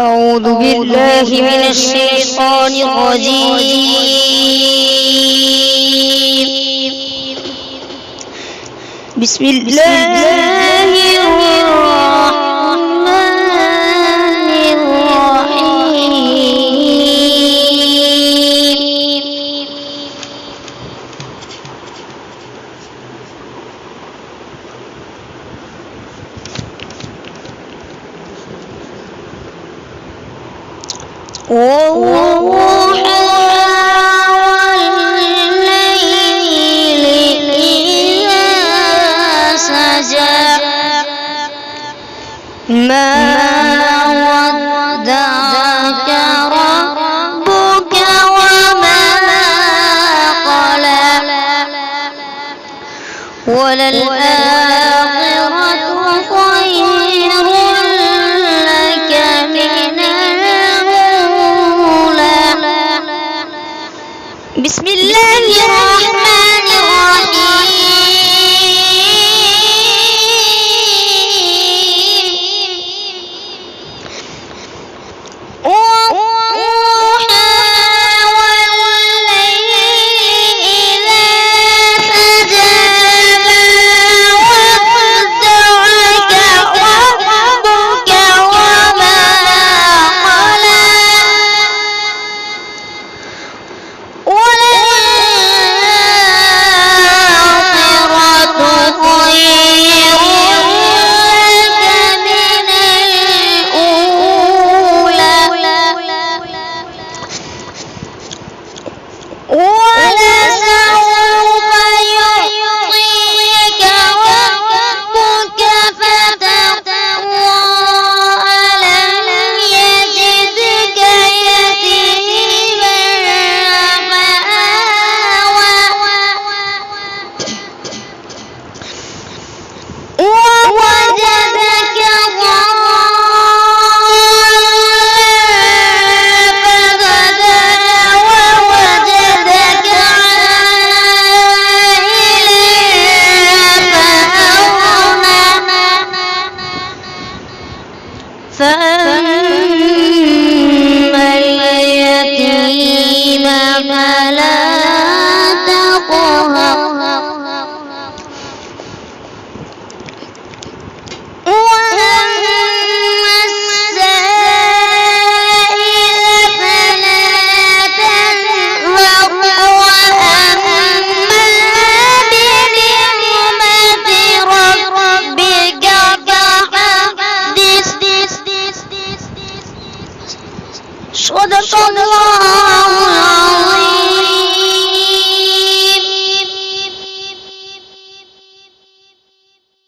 أعوذ بالله من الشيطان الرجيم. بسم الله الرحمن الرحيم. والضحى والليل إذا سجى ما ودعك ربك وما قلى وللآخرة خير لك من الأولى. بسم الله الرحمن الرحيم. والضحى والليل إذا سجى ما ودعك ربك وما قلى وللآخرة خير لك من الأولى ولسوف يعطيك ربك فترضى ألم يجدك يتيما فآوى ووجدك ضالا فهدى ووجدك عائلا فأغنى فأما اليتيم فلا تقهر وأما السائل فلا تنهر وأما بنعمة ربك فحدث. صدق الله